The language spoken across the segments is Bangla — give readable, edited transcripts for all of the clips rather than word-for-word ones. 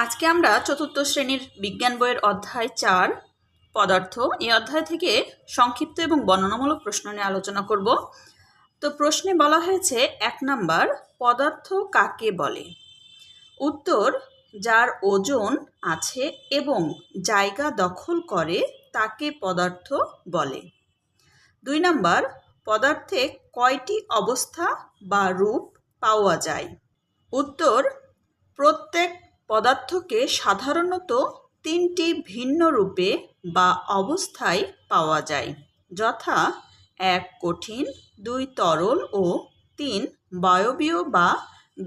আজকে আমরা চতুর্থ শ্রেণীর বিজ্ঞান বইয়ের অধ্যায় 4 পদার্থ এই অধ্যায় থেকে সংক্ষিপ্ত এবং বর্ণনামূলক প্রশ্ন নিয়ে আলোচনা করব। তো প্রশ্নে বলা হয়েছে 1 নাম্বার, পদার্থ কাকে বলে? উত্তর, যার ওজন আছে এবং জায়গা দখল করে তাকে পদার্থ বলে। 2 নাম্বার, পদার্থে কয়টি অবস্থা বা রূপ পাওয়া যায়? উত্তর, প্রত্যেক পদার্থকে সাধারণত 3টি ভিন্ন রূপে বা অবস্থায় পাওয়া যায়, যথা 1 কঠিন, 2 তরল ও 3 বায়বীয় বা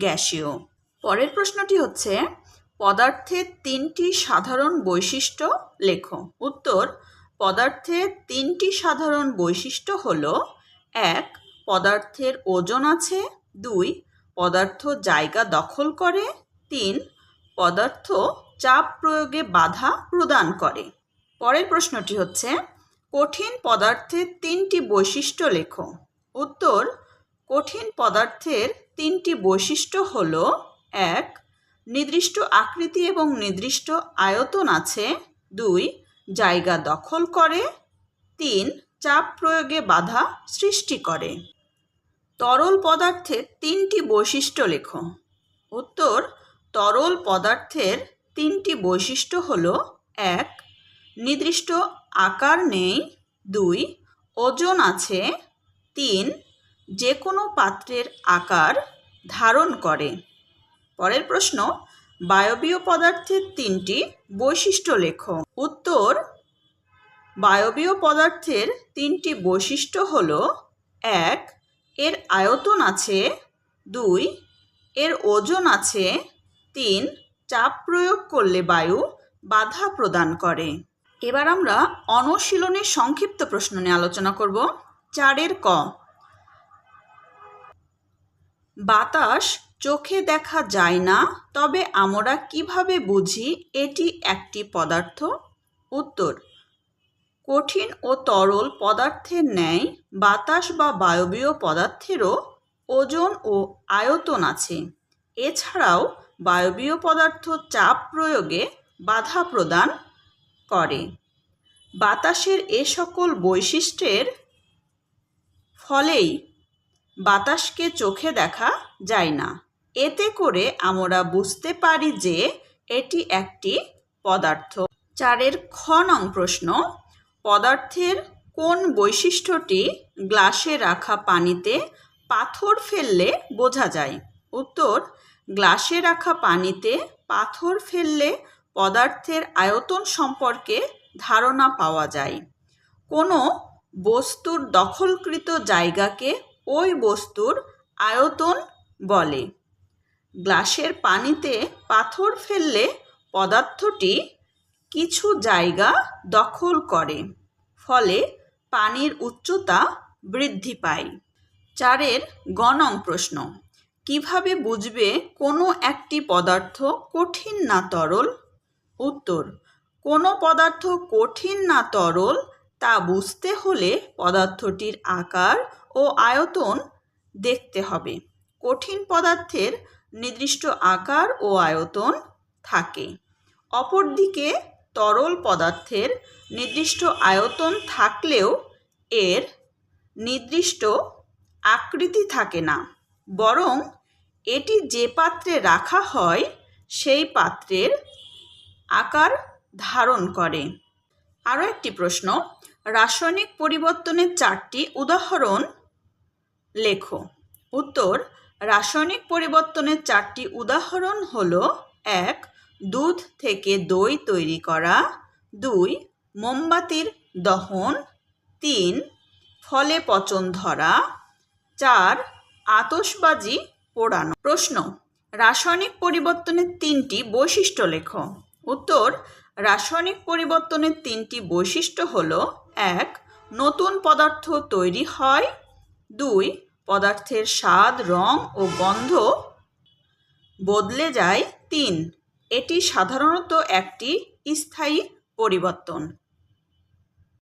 গ্যাসীয়। পরের প্রশ্নটি হচ্ছে, পদার্থের 3টি সাধারণ বৈশিষ্ট্য লেখো। উত্তর, পদার্থের 3টি সাধারণ বৈশিষ্ট্য হলো: 1 পদার্থের ওজন আছে, 2 পদার্থ জায়গা দখল করে, 3 পদার্থ চাপ প্রয়োগে বাধা প্রদান করে। পরের প্রশ্নটি হচ্ছে, কঠিন পদার্থের 3টি বৈশিষ্ট্য লেখো। উত্তর, কঠিন পদার্থের 3টি বৈশিষ্ট্য হলো: 1 নির্দিষ্ট আকৃতি এবং নির্দিষ্ট আয়তন আছে, 2 জায়গা দখল করে, 3 চাপ প্রয়োগে বাধা সৃষ্টি করে। তরল পদার্থের 3টি বৈশিষ্ট্য লেখো। উত্তর, তরল পদার্থের 3টি বৈশিষ্ট্য হলো: 1 নির্দিষ্ট আকার নেই, 2 ওজন আছে, 3 যে কোনো পাত্রের আকার ধারণ করে। পরের প্রশ্ন, বায়বীয় পদার্থের 3টি বৈশিষ্ট্য লেখো। উত্তর, বায়বীয় পদার্থের 3টি বৈশিষ্ট্য হলো: 1 এর আয়তন আছে, 2 এর ওজন আছে, 3 চাপ প্রয়োগ করলে বায়ু বাধা প্রদান করে। এবার আমরা অনুশীলনের সংক্ষিপ্ত প্রশ্ন নিয়ে আলোচনা করব। 4 ক, বাতাস চোখে দেখা যায় না, তবে আমরা কিভাবে বুঝি এটি একটি পদার্থ? উত্তর, কঠিন ও তরল পদার্থের ন্যায় বাতাস বা বায়বীয় পদার্থেরও ওজন ও আয়তন আছে। এছাড়াও বায়বীয় পদার্থ চাপ প্রয়োগে বাধা প্রদান করে। বাতাসের এ সকল বৈশিষ্ট্যের ফলেই বাতাসকে চোখে দেখা যায় না। এতে করে আমরা বুঝতে পারি যে এটি একটি পদার্থ। 4 খ নং প্রশ্ন, পদার্থের কোন বৈশিষ্ট্যটি গ্লাসে রাখা পানিতে পাথর ফেললে বোঝা যায়? উত্তর, গ্লাসে রাখা পানিতে পাথর ফেললে পদার্থের আয়তন সম্পর্কে ধারণা পাওয়া যায়। কোনো বস্তুর দখলকৃত জায়গাকে ওই বস্তুর আয়তন বলে। গ্লাসের পানিতে পাথর ফেললে পদার্থটি কিছু জায়গা দখল করে, ফলে পানির উচ্চতা বৃদ্ধি পায়। 4 গ নং প্রশ্ন, কিভাবে বুঝবে কোনো একটি পদার্থ কঠিন না তরল? উত্তর, কোনো পদার্থ কঠিন না তরল তা বুঝতে হলে পদার্থটির আকার ও আয়তন দেখতে হবে। কঠিন পদার্থের নির্দিষ্ট আকার ও আয়তন থাকে। অপরদিকে তরল পদার্থের নির্দিষ্ট আয়তন থাকলেও এর নির্দিষ্ট আকৃতি থাকে না, বরং এটি যে পাত্রে রাখা হয় সেই পাত্রের আকার ধারণ করে। আরও একটি প্রশ্ন, রাসায়নিক পরিবর্তনের 4টি উদাহরণ লেখো। উত্তর, রাসায়নিক পরিবর্তনের 4টি উদাহরণ হলো: 1 দুধ থেকে দই তৈরি করা, 2 মোমবাতির দহন, 3 ফলে পচন ধরা, 4 আতশবাজি পোড়ানো। প্রশ্ন, রাসায়নিক পরিবর্তনের 3টি বৈশিষ্ট্য লেখো। উত্তর, রাসায়নিক পরিবর্তনের 3টি বৈশিষ্ট্য হলো: 1 নতুন পদার্থ তৈরি হয়, 2 পদার্থের স্বাদ, রং ও গন্ধ বদলে যায়, 3 এটি সাধারণত একটি স্থায়ী পরিবর্তন।